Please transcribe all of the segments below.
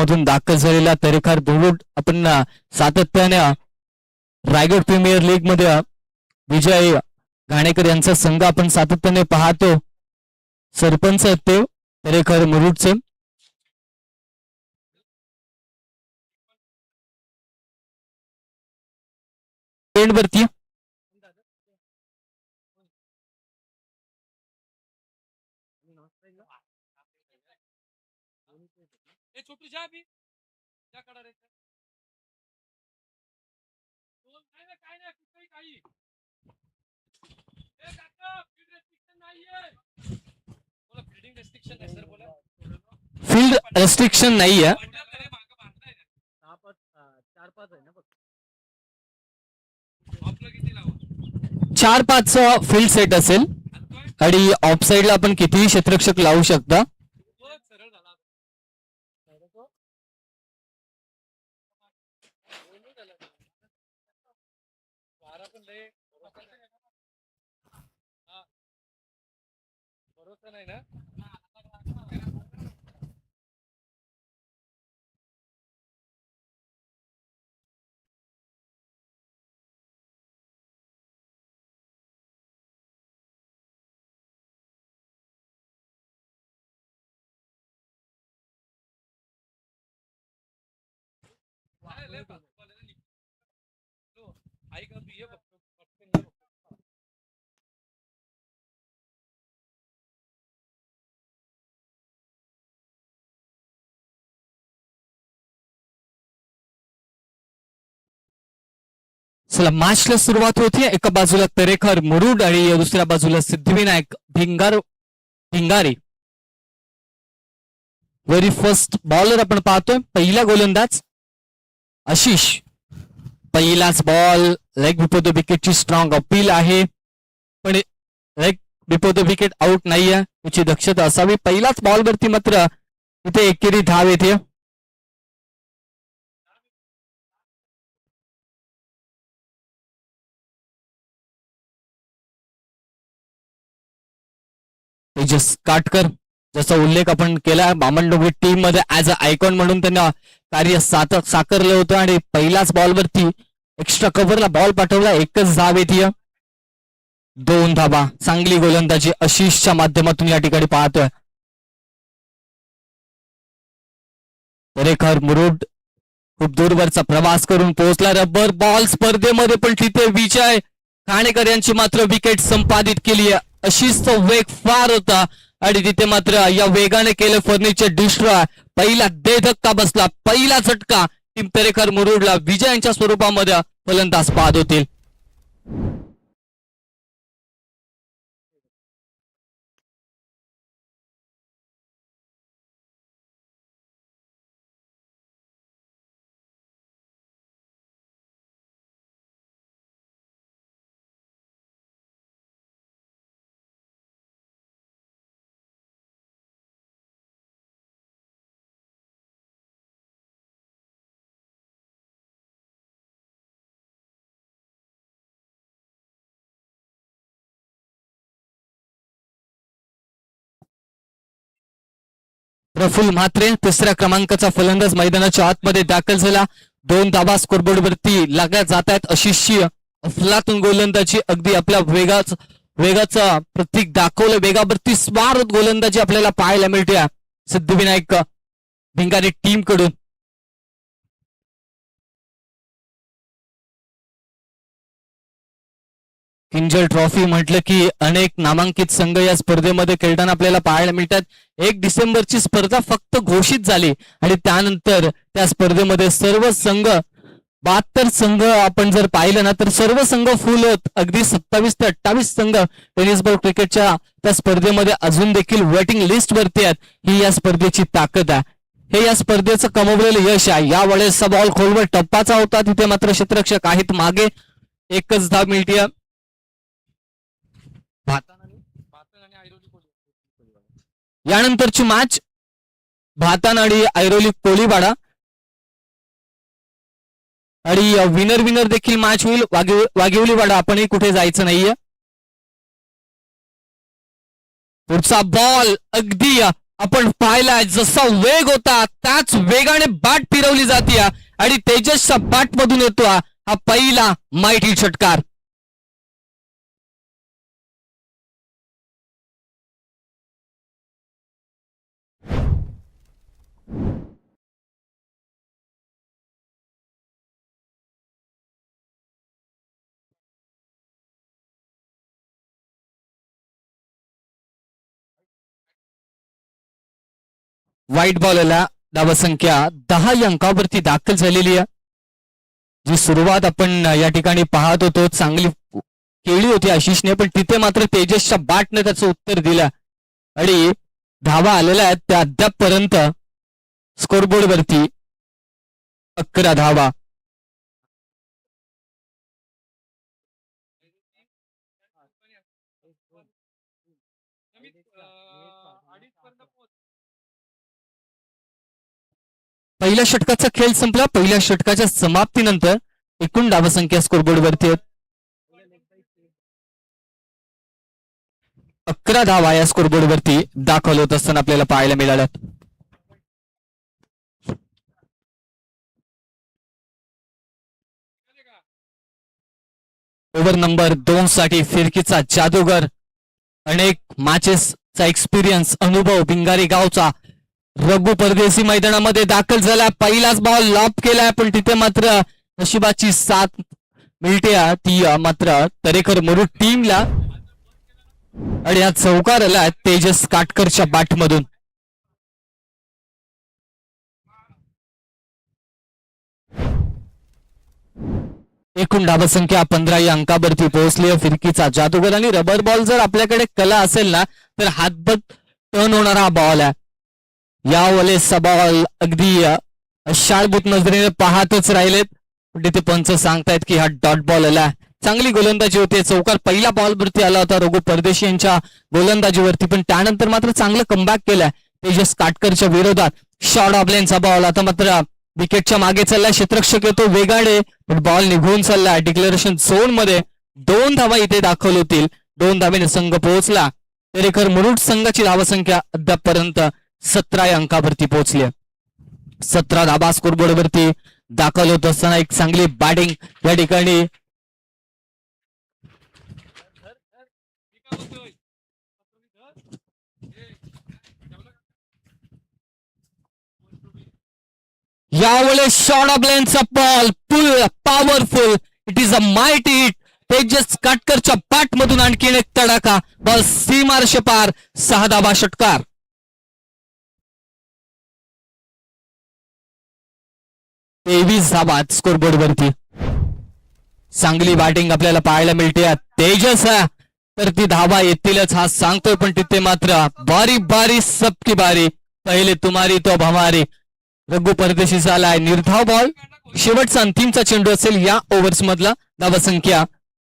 संघामधून दाखल झालेला तरेखार बुरुड आपण सातत्याने रायगड प्रीमियर लीग मध्ये विजय घाणेकर यांचा संघ आपण सातत्याने पाहतो. सरपंच ते तरेखार मुरुडचे वरती फील्ड रेस्ट्रिक्शन नाही आहे. 4-5 फील्ड सेट असेल आणि ऑफ साइडला आपण कितीही क्षेत्ररक्षक लावू शकता. चला मॅचला सुरुवात होती. एका बाजूला तरेखार मुरुड आणि दुसऱ्या बाजूला Siddhivinayak Bhingari. Very first bowler आपण पाहतोय. पहिला गोलंदाज आशिष. पहिलाच बॉल लेग बिफोर द विकेटची स्ट्रॉंग अपील आहे पण leg before the wicket out नाहीये याची दक्षता असावी. पहिलाच बॉल वरती मात्र इथे एकेरी धाव येते. तेजस काटकर जसा उल्लेख आपण केला बामणडोंगरी टीम मध्ये ऍज अ आयकॉन म्हणून त्यांना कार्य साकारलं होतं आणि पहिलाच बॉल वरती एक्स्ट्रा कव्हरला बॉल पाठवला. एकच धाव येते. 2 धाबा. चांगली गोलंदाजी आशिषच्या माध्यमातून या ठिकाणी पाहतोय. तरेखार मुरुड खूप दूरवरचा प्रवास करून पोहोचला. रबर बॉल स्पर्धेमध्ये पण तिथे विजय घाणेकर यांची मात्र विकेट संपादित केली. आशिषचा वेग फार होता आणि तिथे मात्र या वेगाने केलं फर्निचर डिस्ट्रॉय. पहिला धक्का बसला. पहिला झटका टीम तरेखार मुरुडला विजयांच्या स्वरूपामध्ये फलंदाज बाद होतील. प्रफुल्ल म्हात्रे तिसऱ्या क्रमांकाचा फलंदाज मैदानाच्या आतमध्ये दाखल झाला. 2 धाबा स्कोरबोर्ड वरती लागल्या जात आहेत. आशिषची अफलातून गोलंदाजी अगदी आपल्या वेगाचा प्रतीक दाखवलं. वेगावरती स्वार गोलंदाजी आपल्याला पाहायला मिळते सिद्धिविनायक भिंगारी टीम कडून. किंजल ट्रॉफी म्हटलं की अनेक नामांकित संघ या स्पर्धेमध्ये खेळताना आपल्याला पाहायला मिळतात. 1 डिसेंबरची स्पर्धा फक्त घोषित झाली आणि त्यानंतर त्या स्पर्धेमध्ये सर्व संघ 72 संघ आपण जर पाहिलं ना तर सर्व संघ फुल होत. अगदी 27 ते 28 संघ टेनिस बॉल क्रिकेटच्या त्या स्पर्धेमध्ये अजून देखील वेटिंग लिस्ट वरती आहेत. ही या स्पर्धेची ताकद आहे. हे या स्पर्धेचं कमवलेलं यश आहे. यावेळेसचा बॉल खोलवर टप्पाचा होता. तिथे मात्र क्षेत्ररक्षक आहेत मागे. एकच धाव मिळते. यानंतरची मॅच भातान आणि ऐरोली कोळीवाडा आणि विनर देखील मॅच होईल. वाघिवलीवाडा आपणही कुठे जायचं नाहीये. पुढचा बॉल अगदी आपण पाहिलाय जसा वेग होता त्याच वेगाने बॅट फिरवली जाते आणि तेजसच्या बॅट मधून येतो हा पहिला माहिती षटकार. व्हाईट बॉलला धावसंख्या 10 या अंकावरती दाखल झालेली आहे. जी सुरुवात आपण या ठिकाणी पाहत होतो चांगली केली होती आशिषने, पण तिथे मात्र तेजसच्या बॅटने त्याचं उत्तर दिलं आणि धावा आलेल्या आहेत त्या अद्यापपर्यंत स्कोरबोर्ड वरती 11 धावा. पहिल्या षटकाचा खेळ संपला. पहिल्या षटकाच्या समाप्तीनंतर एकूण धावसंख्या स्कोरबोर्ड वरती 11 धावा या स्कोरबोर्ड वरती दाखल होत असताना आपल्याला पाहायला मिळाल्या. ओव्हर नंबर 2 साठी फिरकीचा जादूगर, अनेक मॅचेसचा एक्सपिरियन्स अनुभव भिंगारी गावचा रघु परदेशी मैदानामध्ये दाखल झाला. पहिलाच बॉल लॉप केलाय पण तिथे मात्र नशिबाची साथ मिळते ती मात्र तरेकर मुरुड टीमला आणि हा चौकार आला तेजस काटकरच्या बॅटमधून. एकूण धावसंख्या 15 या अंकावरती पोहोचली. फिरकीचा जादूगर आणि रबर बॉल जर आपल्याकडे कला असेल ना तर हातबत टर्न होणारा बॉल आहे. या वेळेसचा बॉल अगदी शाळभूत नजरेने पाहतच राहिलेत. तिथे पंच सांगतायत की हा डॉट बॉल आला. चांगली गोलंदाजी होती. चौकार पहिला बॉलवरती आला होता रघु परदेशी यांच्या गोलंदाजीवरती, पण त्यानंतर मात्र चांगलं कमबॅक केलंय तेजस काटकरच्या विरोधात. शॉर्ट ऑफ लेनचा बॉल आता मात्र विकेटच्या मागे चाललाय. क्षेत्ररक्षक येतो वेगाने पण बॉल निघून चाललाय. डिक्लेरेशन झोन मध्ये 2 धावा इथे दाखल होतील. 2 धावेने संघ पोहोचला. तरेकर मुरुड संघाची धावसंख्या अद्यापपर्यंत 17 या अंकावरती पोहोचली. 17 धाबा स्कोरबोर्ड वरती दाखल होत असताना एक चांगली बॅटिंग या ठिकाणी यावेळेस शॉर्ट ऑफ लेनचा ball full powerful. It is a mighty hit. Tejas काटकरच्या बॅट मधून आणखीन एक तडाखा. बॉल सीमार्श पार. 6 धाबा षटकार. 23 धाबा स्कोरबोर्ड वरती. चांगली बॅटिंग आपल्याला पाहायला मिळते. तेजस तर ती धावा येतीलच हा सांगतोय, पण तिथे मात्र बारी बारी सबकी बारी, पहिले तुम्हारी तो भमारी. रघु परदेशी झालाय निर्धाव बॉल. शेवटचा अंतिमचा चेंडू असेल या ओव्हर्स मधला. धावसंख्या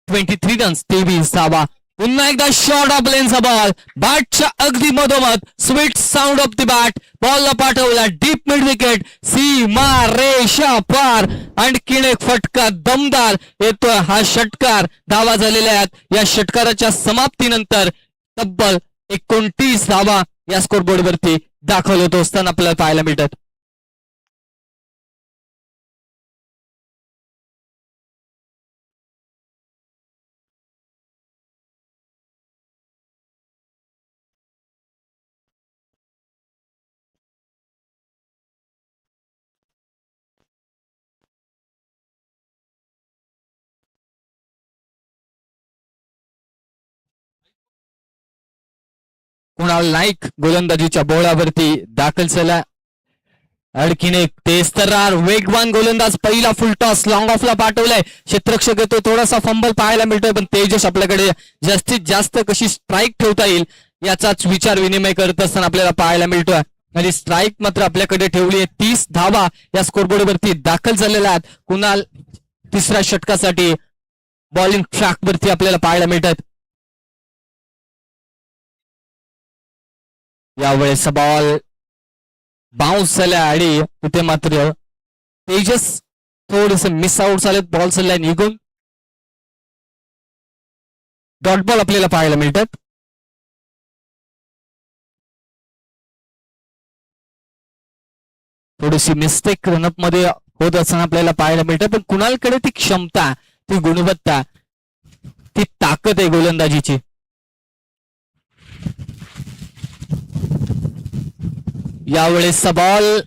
23 रन्स 23 धावा. पुन्हा एकदा शॉर्ट ऑफ लेनचा बॉल बॅटच्या अगदी मधोमध. Sweet sound of the bat. बॉलला पाठवला डीप मिड विकेट. सीमा रेषा पार. आणखीन एक फटका दमदार येतोय हा षटकार. धावा झालेल्या आहेत या षटकाराच्या समाप्तीनंतर. तब्बल 29 धावा या स्कोरबोर्ड वरती दाखल होत असताना आपल्याला पाहायला मिळतात. कुणाल नाईक गोलंदाजीच्या बोळावरती दाखल झाला. आणखीन एक तेज तर्रार वेगवान गोलंदाज. पहिला फुल टॉस लॉंग ऑफला पाठवलाय. क्षेत्ररक्षक येतो. थोडासा फंबल पाहायला मिळतोय, पण तेजस आपल्याकडे जास्तीत जास्त कशी स्ट्राईक ठेवता येईल याचाच विचार विनिमय करत असताना आपल्याला पाहायला मिळतोय. आणि स्ट्राईक मात्र आपल्याकडे ठेवली आहे. 30 धावा या स्कोरबोर्ड वरती दाखल झालेल्या आहेत. कुणाल तिसऱ्या षटकासाठी बॉलिंग ट्रॅक वरती आपल्याला पाहायला मिळतात. यावेळेस बॉल बाउन्स झाला आणि तिथे मात्र तेजस थोडेसे मिस आउट झालेत. बॉल चाललाय निघून. डॉट बॉल आपल्याला पाहायला मिळतात. थोडीशी मिस्टेक रनअप मध्ये होत असताना आपल्याला पाहायला मिळतं, पण कुणालकडे ती क्षमता, ती गुणवत्ता, ती ताकद आहे गोलंदाजीची. यावेळेस बॉल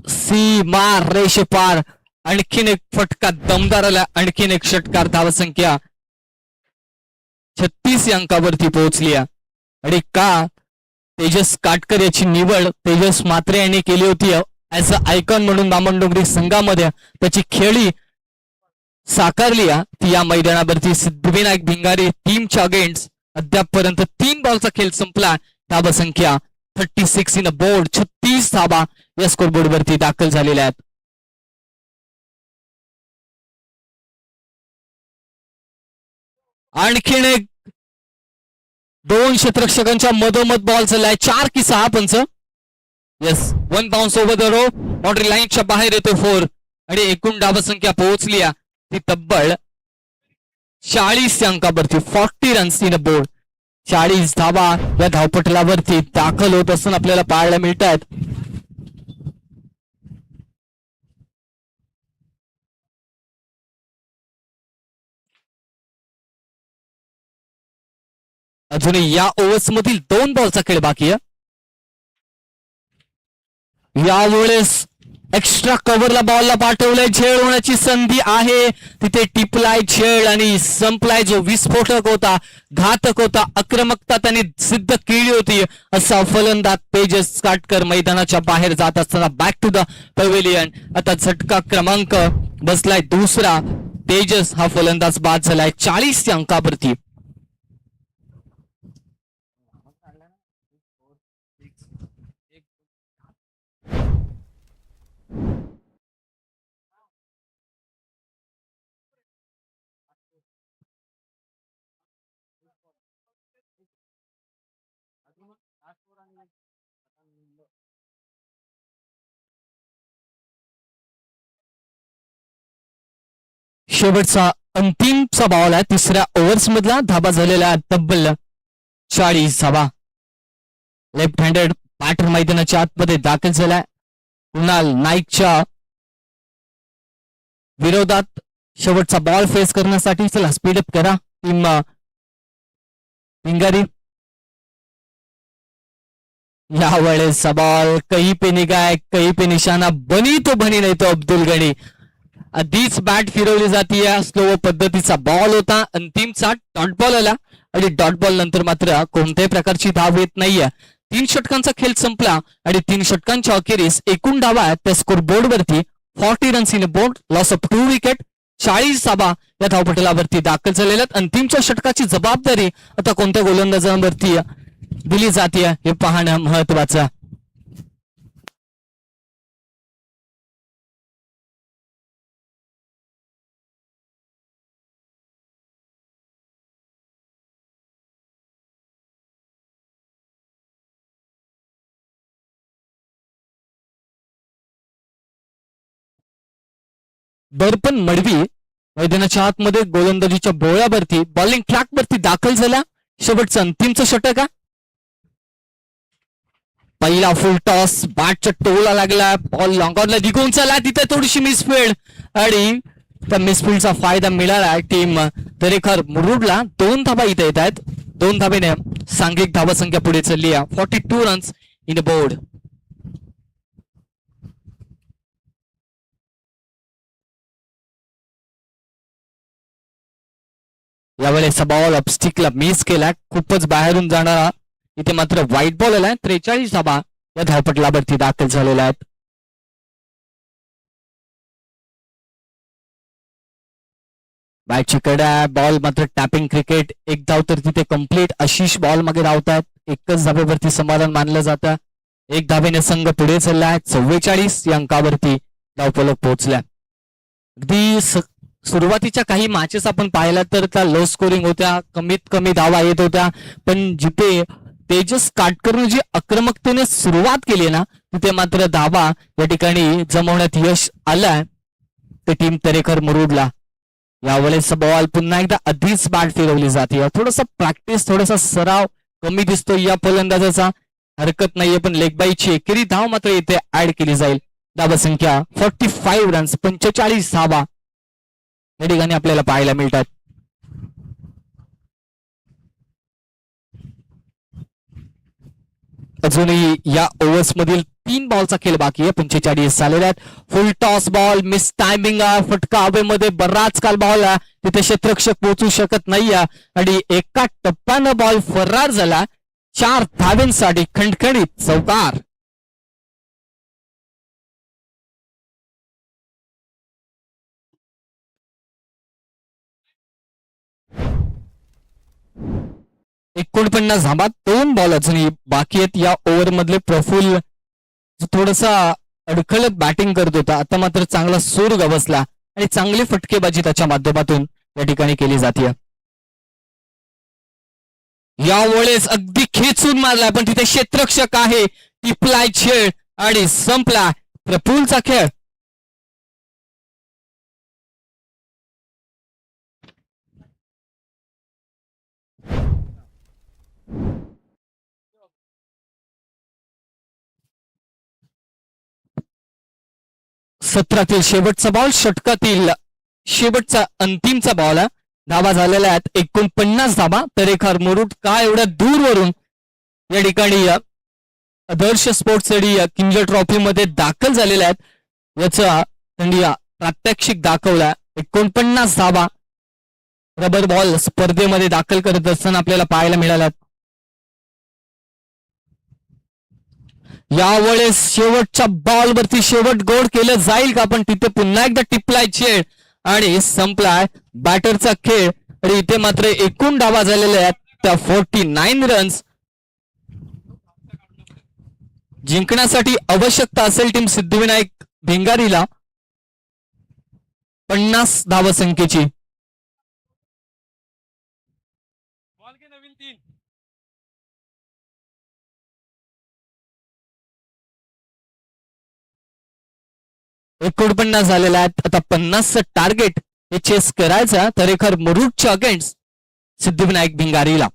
सीमा रेषेपार, आणखीन एक फटका दमदार आला, आणखीन एक षटकार. धावसंख्या 36 या अंकावरती पोहोचली. आणि का तेजस काटकर याची निवड तेजस म्हात्रे यांनी केली होती ऍज अ आयकॉन म्हणून दामणडोंगरी संघामध्ये त्याची खेळी साकारली. ती या मैदानावरती सिद्धिविनायक भिंगारी टीमच्या अगेन्स्ट अद्यापपर्यंत 3 बॉलचा खेळ संपला. धावसंख्या 36 इन बोर्ड, 36 धावा या स्कोरबोर्ड वरती दाखल झालेल्या आहेत. आणखीन एक 2 क्षेत्ररक्षकांच्या मधोमध बॉल चाललाय. 4 की 6 punch. Yes, 1 bounce over the rope, boundary लाईनच्या बाहेर येतो 4. आणि एकूण धावसंख्या पोहोचली ती तब्बल 40 अंकावरती. 40 रन्स इन बोर्ड, 40 धावा या धावपटलावरती दाखल होत असताना आपल्याला पाहायला मिळत आहेत. अजूनही या ओव्हर्स मधील 2 बॉलचा खेळ बाकी आहे. यावेळेस एक्स्ट्रा कव्हरला बॉलला पाठवलंय. झेल होण्याची संधी आहे, तिथे टिपलाय झेल आणि संपलाय. जो विस्फोटक होता, घातक होता, आक्रमकता त्याने सिद्ध केली होती असा फलंदाज तेजस काटकर मैदानाच्या बाहेर जात असताना बॅक टू द पवेलियन. आता झटका क्रमांक बसलाय 2रा. तेजस हा फलंदाज बाद झालाय 40 अंकावरती. शेवटचा अंतिमचा बॉल आहे 3ऱ्या ओव्हर्स मधला. धाबा झालेला तब्बल 40 धाबा. लेफ्ट हँडेड बॅटर मैदानाच्या आतमध्ये दाखल झालाय. कुणाल नाईकच्या विरोधात शेवटचा बॉल फेस करण्यासाठी. चला स्पीडअप करा टीम भिंगारी. यावेळेस बॉल कहीं पे निगाह, कहीं पे निशाणा, बनी तो बनी नाही तो अब्दुल गणी. आधीच बॅट फिरवली जाते. स्लो पद्धतीचा बॉल होता. अंतिमचा डॉट बॉल आला आणि डॉट बॉल नंतर मात्र कोणत्याही प्रकारची धाव येत नाहीये. 3 षटकांचा खेळ संपला आणि 3 षटकांच्या अखेरीस एकूण धावा आहेत त्या स्कोर बोर्ड वरती 40 runs in board, loss of 2 wicket. 40 धावा या धावपटलावरती दाखल झालेल्या आहेत. अंतिमच्या षटकाची जबाबदारी आता कोणत्या गोलंदाजांवरती दिली जाते हे पाहणं महत्वाचं. दर्पण मडवी मैदानाच्या आतमध्ये गोलंदाजीच्या बोळ्यावरती बॉलिंग ट्रॅकवरती दाखल झाला. शेवटचं अंतिमचं षटक. पहिला फुल टॉस, बॅटच्या टोला लागला, बॉल लॉंगॉनला निघून चला, तिथे थोडीशी मिसफील्ड आणि त्या मिसफील्डचा फायदा मिळाला टीम दरेकर मुरुडला. 2 धाबा इथे येत आहेत. 2 धाबेने सांघिक धावा संख्या पुढे चालली आहे. 42 रन्स इन बोर्ड. यावेळेस बॉल अपस्टिकला मिस केला, खूपच बाहेरून जाणारा. इथे मात्र व्हाईट बॉल आलाय. 43 धाबा या धावपटलावरती दाखल झालेल्या आहेत. बॅटची कडा, बॉल मात्र टॅपिंग क्रिकेट. 1 धाव तर तिथे कंप्लीट. आशिष बॉल मागे धावतात. 1च धाब्यावरती समाधान मानलं जातं. 1 धावेने संघ पुढे चाललाय. 44 या अंकावरती धावफलक पोहोचल्या. अगदी सुरुवातीच्या काही मॅचेस आपण पाहिल्या तर त्या लो स्कोरिंग होत्या, कमीत कमी धावा येत होत्या. पण जिथे तेजस काटकरने जी आक्रमकतेने सुरुवात केली ना, तिथे मात्र धावा या ठिकाणी जमवण्यात यश आलंय ते टीम तरेकर मुरुडला. यावेळेस बॉल पुन्हा एकदा आधीच बॅट फिरवली जाते. थोडासा प्रॅक्टिस, थोडासा सराव कमी दिसतो या फलंदाजाचा. हरकत नाहीये, पण लेगबाईची एकेरी धाव मात्र इथे ऍड केली जाईल. धावसंख्या 45 रन्स, 45 धावा या ठिकाणी आपल्याला पाहायला मिळतात. अजूनही या ओव्हर्स मधील 3 बॉलचा खेळ बाकी आहे. 45 झालेल्या आहेत. फुल टॉस बॉल, मिस टायमिंग, फटका हवेमध्ये बराच काल बॉल तिथे क्षेत्ररक्षक पोहोचू शकत नाही आणि एका टप्प्यानं बॉल फरार झाला. 4 धावेंसाठी खणखणीत चौकार. $49 धाबा, 2 बॉल अजूनही बाकी आहेत. या ओव्हर मधले प्रफुल्ल थोडासा अडखळत बॅटिंग करत होता, आता मात्र चांगला सूर गवसला आणि चांगली फटकेबाजी त्याच्या माध्यमातून या ठिकाणी केली जाते. यावेळेस अगदी खेचून मारला, पण तिथे क्षेत्ररक्षक आहे. टिपलाय खेळ आणि संपला प्रफुल्लचा खेळ. सत्रातील शेवटचा बॉल, षटकातील शेवटचा अंतिमचा बॉल. धावा झालेल्या आहेत 49 धावा. तरेखार मुरुड का एवढ्या दूरवरून या ठिकाणी आदर्श स्पोर्ट्स किंग ट्रॉफी मध्ये दाखल झालेल्या आहेत याचा त्यांनी प्रात्यक्षिक दाखवला. 49 धावा रबर बॉल स्पर्धेमध्ये दाखल करत असताना आपल्याला पाहायला मिळाला. यावेळेस शेवटच्या बॉलवरती शेवट गोड केलं जाईल का, पण तिथे पुन्हा एकदा टिपलाय खेळ आणि संपलाय बॅटरचा खेळ. आणि इथे मात्र एकूण धावा झालेल्या आहेत त्या 49 रन्स. जिंकण्यासाठी आवश्यकता असेल टीम सिद्धिविनायक भिंगारीला 50 धावसंख्येची. 49 झालेला आहेत. आता 50चं टार्गेट हे चेस करायचं तरेखर मुरुडच्या अगेन्स्ट सिद्धिविनायक भिंगारीला.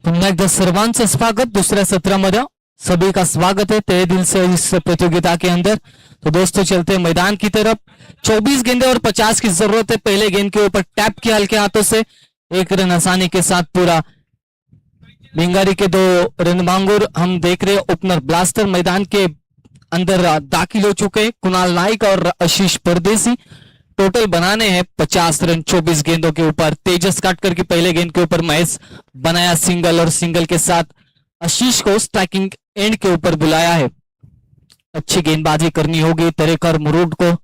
पुन्हा एकदा सर्वांचं स्वागत दूसऱ्या सत्रामध्ये सभी का स्वागत है तहे दिल से इस प्रतियोगिता के अंदर। तो दोस्तों चलते हैं मैदान की तरफ। 24 गेंदे और 50 की जरूरत है। पहले गेंद के ऊपर टैप किया हल्के हाथों से, एक रन आसानी के साथ पूरा। भिंगारी के 2 रन मांगुर हम देख रहे हैं। ओपनर ब्लास्टर मैदान के अंदर दाखिल हो चुके हैं, कुणाल नाइक और आशीष परदेसी। टोटल बनाने हैं 50 रन 24 गेंदों के ऊपर। तेजस काटकर की पहले गेंद के ऊपर महेश बनाया सिंगल और सिंगल के साथ आशीष को स्ट्राइकिंग एंड के ऊपर बुलाया है। अच्छी गेंदबाजी करनी होगी तरेकर मुरुड को।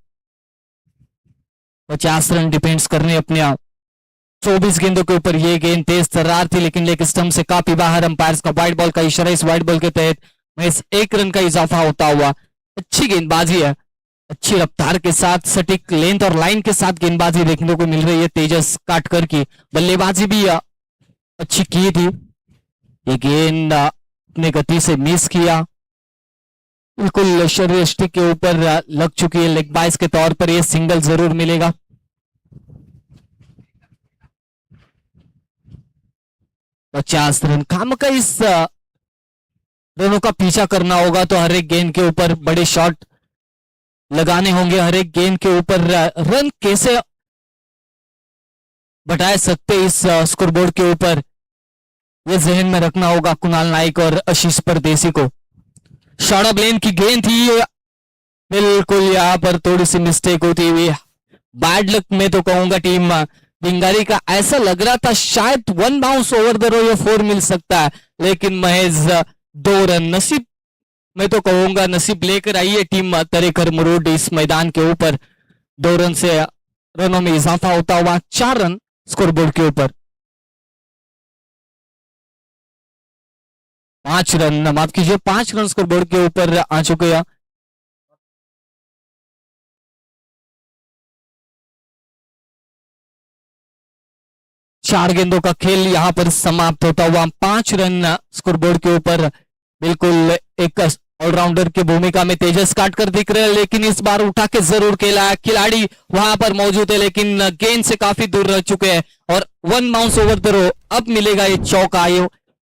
50 रन डिफेंस करने अपने आप। 24 गेंदों के ऊपर ये गेंद तेज तर्रार थी लेकिन लेग स्टंप से काफी बाहर। अंपायर का व्हाइट बॉल का इशारा। इस व्हाइट बॉल के तहत महेश 1 रन का इजाफा होता हुआ। अच्छी गेंदबाजी है, अच्छी रफ्तार के साथ सटीक लेंथ और लाइन के साथ गेंदबाजी देखने को मिल रही है तेजस काटकर की। बल्लेबाजी भी अच्छी की थी। ये गेंद अपने गति से मिस किया, बिल्कुल शरीर स्टिक के ऊपर लग चुकी है। लेग बाइस के तौर पर ये सिंगल जरूर मिलेगा। पचास रन काम का इस रनों का पीछा करना होगा तो हर एक गेंद के ऊपर बड़े शॉट लगाने होंगे। हर एक गेंद के ऊपर रन कैसे बढ़ा सकते इस स्कोरबोर्ड के ऊपर, ये जहन में रखना होगा कुणाल नाइक और आशीष परदेसी को। शॉर्ट ऑफ लेन की गेंद थी, बिल्कुल यहां पर थोड़ी सी मिस्टेक होती हुई। बैड लक में तो कहूंगा टीम भिंगारी का। ऐसा लग रहा था शायद 1 बाउंस ओवर द रो या 4 मिल सकता है, लेकिन महज 2 रन नसीब मैं तो कहूंगा नसीब लेकर आई है टीम तरेकर मुरुड इस मैदान के ऊपर। 2 रन से रनों में इजाफा होता हुआ 4 रन स्कोरबोर्ड के ऊपर। 5 रन माफ कीजिए 5 रन स्कोरबोर्ड के ऊपर आ चुके हैं। चार गेंदों का खेल यहां पर समाप्त होता हुआ 5 रन स्कोरबोर्ड के ऊपर। बिल्कुल एक ऑलराउंडर की भूमिका में तेजस काटकर दिख रहे हैं, लेकिन इस बार उठा के जरूर खेला। खिलाड़ी वहां पर मौजूद है लेकिन गेंद से काफी दूर रह चुके हैं और 1 बाउंस ओवर द रो। अब मिलेगा ये चौका।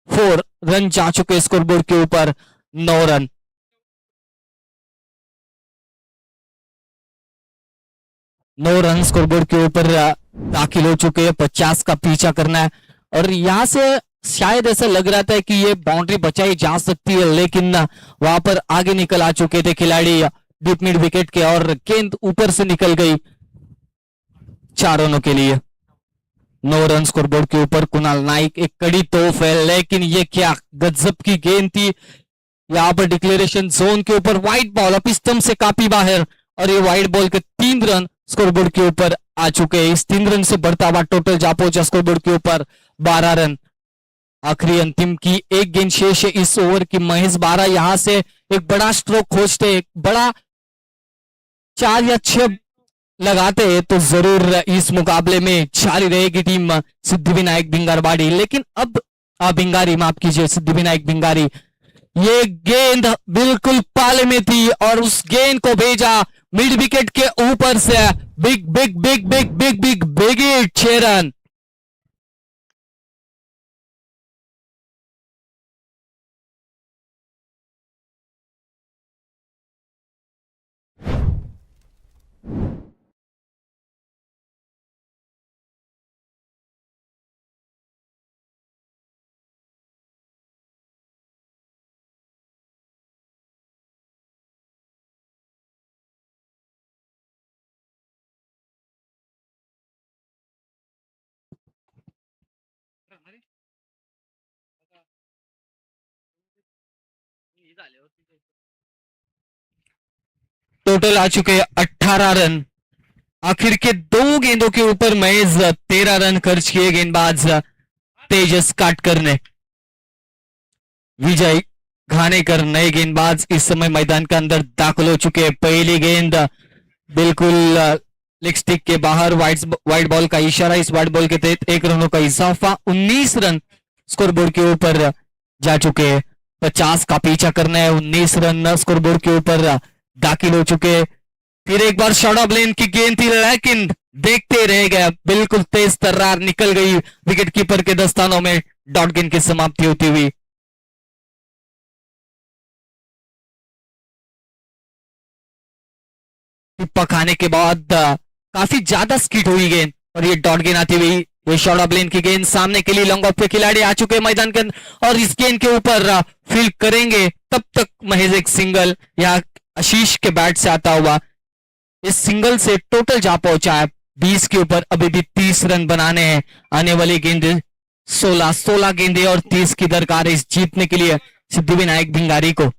4 रन जा चुके स्कोरबोर्ड के ऊपर। 9 रन। 9 रन स्कोरबोर्ड के ऊपर दाखिल हो चुके हैं। 50 का पीछा करना है और यहां से शायद ऐसा लग रहा था कि ये बाउंड्री बचाई जा सकती है, लेकिन वहां पर आगे निकल आ चुके थे खिलाड़ी डीप मिड विकेट के और गेंद ऊपर से निकल गई 4 रनों के लिए। 9 रन स्कोरबोर्ड के ऊपर। कुणाल नाइक एक कड़ी तोफ है, लेकिन ये क्या गजब की गेंद थी। यहां पर डिक्लेरेशन जोन के ऊपर व्हाइट बॉल अपनी स्टंप से काफी बाहर और ये व्हाइट बॉल के 3 रन स्कोरबोर्ड के ऊपर आ चुके हैं। इस 3 रन से बढ़ता हुआ टोटल जा पहुंचा स्कोरबोर्ड के ऊपर 12 रन। आखिरी अंतिम की एक गेंद शेष है इस ओवर की। महेश 12 यहां से एक बड़ा स्ट्रोक खोजते, एक बड़ा 4 या 6 लगाते तो जरूर इस मुकाबले में जारी रहेगी टीम सिद्धिविनायक भिंगारवाड़ी। लेकिन अब भिंगारी माफ कीजिए सिद्धिविनायक भिंगारी। ये गेंद बिल्कुल पाले में थी और उस गेंद को भेजा मिड विकेट के ऊपर से। Big big big big big big big hit 6 run. Total आ चुके 18 रन। आखिर के 2 गेंदों के ऊपर महज 13 रन खर्च किए गेंदबाज तेजस काटकर ने। विजय घानेकर नए गेंदबाज इस समय मैदान के अंदर दाखिल हो चुके हैं। पहली गेंद बिल्कुल लेग स्टिक के बाहर। व्हाइट बॉल का इशारा। इस व्हाइट बॉल के तहत 1 रनों का इजाफा। 19 रन स्कोरबोर्ड के ऊपर जा चुके हैं। 50 का पीछा करना है। 19 रन स्कोरबोर्ड के ऊपर दाखिल हो चुके हैं। फिर एक बार शॉर्ट ऑफ लेन की गेंद थी लेकिन देखते रह गया। बिल्कुल तेज तर्रार निकल गई विकेट कीपर के दस्तानों में। डॉट गेंद की समाप्ति होती हुई। टिप्पा खाने के बाद काफी ज्यादा स्किट हुई गेंद और ये डॉट गेंद आती हुई। ये शॉर्ट ऑफ लेन की गेंद सामने के लिए लॉन्ग ऑफ के खिलाड़ी आ चुके हैं मैदान के अंदर और इस गेंद के ऊपर फील्ड करेंगे तब तक महज एक सिंगल या आशीष के बैट से आता हुआ इस सिंगल से टोटल जा पहुंचा है 20 के ऊपर। अभी भी 30 रन बनाने हैं। आने वाली गेंद 16 गेंदे और 30 की दरकार है इस जीतने के लिए सिद्धिविनायक भिंगारी को।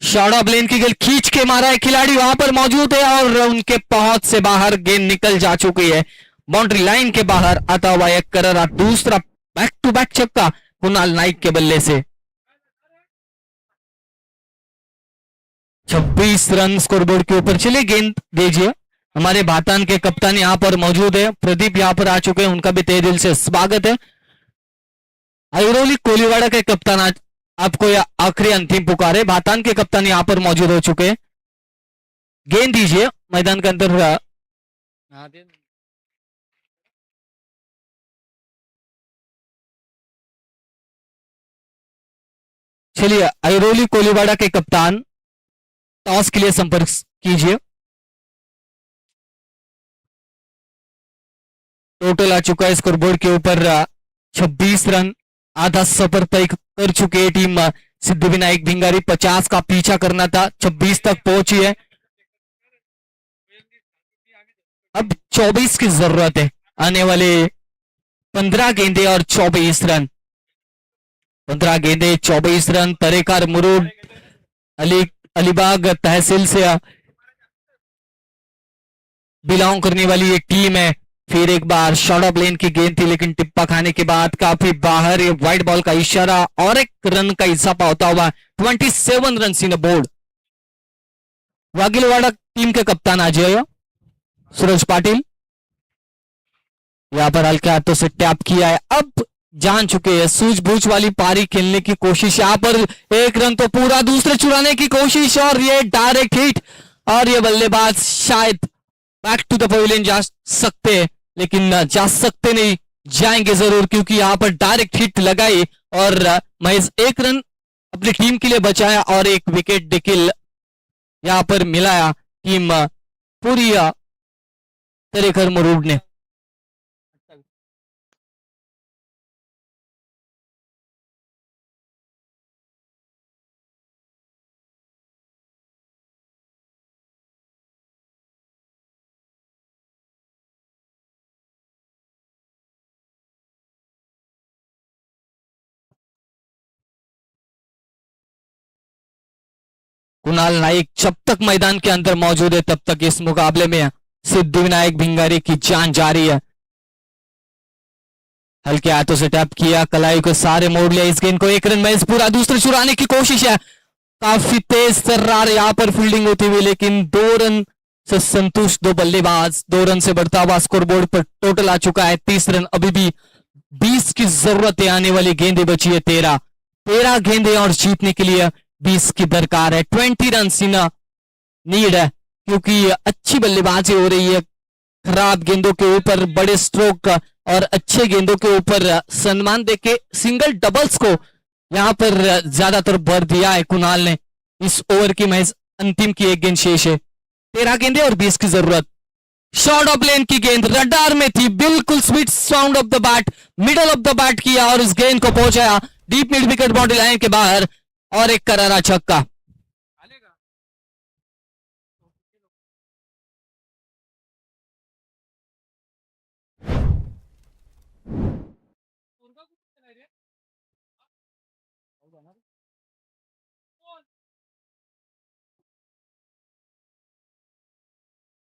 शॉर्ट ऑफ लेन की गेंद खींच के मारा है, खिलाड़ी वहां पर मौजूद है और उनके पहुंच से बाहर गेंद निकल जा चुकी है। बाउंड्री लाइन के बाहर आता हुआ एक करारा दूसरा बैक टू बैक छक्का कुणाल नाइक के बल्ले से। 26 रन स्कोरबोर्ड के ऊपर। चलिए गेंद दीजिए। हमारे भातान के कप्तान यहां पर मौजूद है, प्रदीप यहां पर आ चुके हैं, उनका भी तहे दिल से स्वागत है। आयरोली कोलीवाड़ा के कप्तान आज आपको यह आखिरी अंतिम पुकार है। भातान के कप्तान यहां पर मौजूद हो चुके हैं। गेंद दीजिए मैदान के अंदर। चलिए आयरोली कोलीवाड़ा के कप्तान टॉस के लिए संपर्क कीजिए। टोटल आ चुका है स्कोरबोर्ड के ऊपर 26 रन। आधा सफर तय कर चुकी है टीम सिद्धिविनायक भिंगारी। 50 का पीछा करना था, 26 तक पहुंची है। अब 24 की जरूरत है। आने वाले 15 गेंदे और 24 रन। 15 गेंदे 24 रन। तरेकार मुरूड अलीबाग तहसील से बिलोंग करने वाली एक टीम है। फिर एक बार शॉर्ट ऑफ लेन की गेंद थी लेकिन टिप्पा खाने के बाद काफी बाहर। ये व्हाइट बॉल का इशारा और एक रन का इजाफा होता हुआ 27 रन इन बोर्ड। वागिलवाड़ा टीम के कप्तान अजय सूरज पाटिल यहां पर हल्के हाथों से टैप किया है। अब जान चुके हैं सूझबूझ वाली पारी खेलने की कोशिश। यहां पर एक रन तो पूरा, दूसरे चुराने की कोशिश और ये डायरेक्ट हिट। और ये बल्लेबाज शायद बैक टू द पवेलियन जा सकते हैं लेकिन जा सकते नहीं, जाएंगे जरूर क्योंकि यहां पर डायरेक्ट हिट लगाई और महज एक रन अपनी टीम के लिए बचाया और एक विकेट डिकिल यहां पर मिलाया टीम पूरी तरेकर मुरूड ने। कुणाल नाइक जब तक मैदान के अंदर मौजूद है तब तक इस मुकाबले में सिद्धिविनायक भिंगारी की जान जारी है। हल्के हाथों से टैप किया, कलाई को सारे मोड़ लिया इस गेंद को। एक रन में इस पूरा, दूसरे चुराने की कोशिश है। काफी तेज तर्रार यहां पर फील्डिंग होती हुई लेकिन 2 रन से संतुष्ट दो बल्लेबाज। 2 रन से बढ़ता हुआ स्कोरबोर्ड पर टोटल आ चुका है 30 रन। अभी भी 20 की जरूरत है। आने वाली गेंदें बची है 13 गेंदें और जीतने के लिए 20 की दरकार है। 20 रन सीना नीड है क्योंकि अच्छी बल्लेबाजी हो रही है। खराब गेंदों के ऊपर बड़े स्ट्रोक और अच्छे गेंदों के ऊपर सम्मान देके सिंगल डबल्स को यहां पर ज्यादातर भर दिया है कुणाल ने। इस ओवर की महज अंतिम की एक गेंद शेष है। 13 गेंदें और 20 की जरूरत। शॉर्ट ऑफ लेन की गेंद रडार में थी, बिल्कुल sweet sound of the bat, middle of the bat किया और इस गेंद को पहुंचाया deep mid wicket boundary line के बाहर और एक करारा छक्का।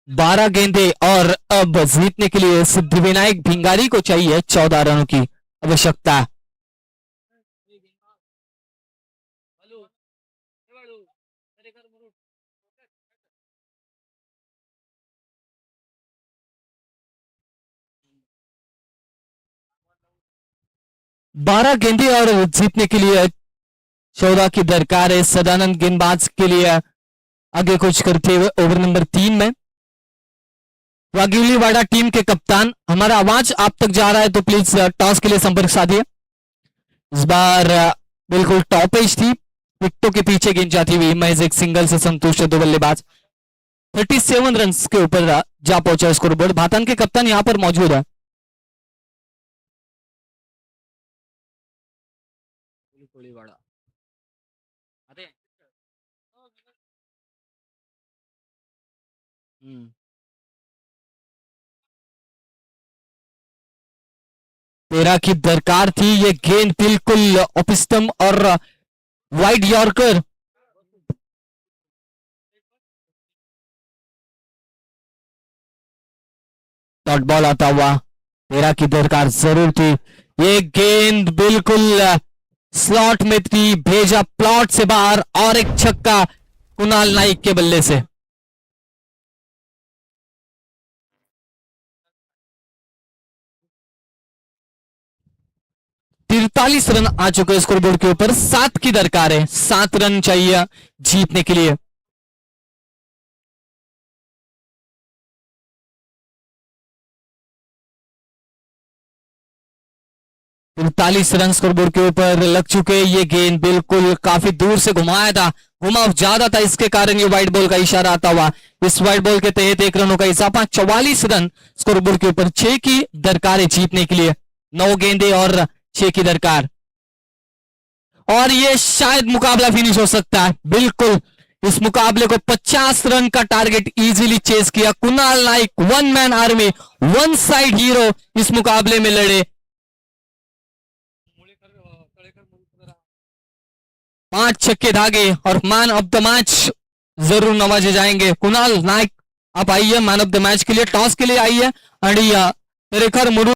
बारह गेंदे और अब जीतने के लिए सिद्धिविनायक भिंगारी को चाहिए 14 रनों की आवश्यकता। बारह गेंदे और जीतने के लिए 14 की दरकार है। सदानंद गेंदबाज के लिए आगे कुछ करते हुए ओवर नंबर 3 में वागिवलीवाड़ा टीम के कप्तान, हमारा आवाज आप तक जा रहा है तो प्लीज टॉस के लिए संपर्क साधिए। इस बार बिल्कुल टॉपेज थी, विकेटों के पीछे गेंद जाती हुई महज एक सिंगल से संतुष्ट है दो बल्लेबाज। 37 रन के ऊपर जा पहुंचा स्कोरबोर्ड। भातान के कप्तान यहां पर मौजूद है। तेरह की दरकार थी, ये गेंद बिल्कुल ऑपिस्टम और वाइड यॉर्कर। डॉट बॉल आता हुआ, 13 की दरकार जरूर थी। ये गेंद बिल्कुल स्लॉट में थी, भेजा प्लॉट से बाहर और एक छक्का कुणाल नाइक के बल्ले से। तिरतालीस रन आ चुके हैं स्कोरबोर्ड के ऊपर। 7 की दरकार है, 7 रन चाहिए जीतने के लिए। 43 रन स्कोरबोर्ड के ऊपर लग चुके। ये गेंद बिल्कुल काफी दूर से घुमाया था, घुमाव ज्यादा था, इसके कारण ये वाइड बॉल का इशारा आता हुआ। इस वाइड बॉल के तहत 1 रनों का इजाफा। 44 रन स्कोरबोर्ड के ऊपर। 6 की दरकार है जीतने के लिए। 9 गेंदे और 6 की दरकार, और ये शायद मुकाबला फिनिश हो सकता है। बिल्कुल इस मुकाबले को 50 रन का टारगेट इजीली चेस किया Kunal Naik. 1 man army, 1 side hero इस मुकाबले में लड़े। 5 छक्के धागे और मैन ऑफ द मैच जरूर नवाजे जाएंगे। कुणाल नाइक आप आइए मैन ऑफ द मैच के लिए, टॉस के लिए आइए। आणि तेरेखर मुरु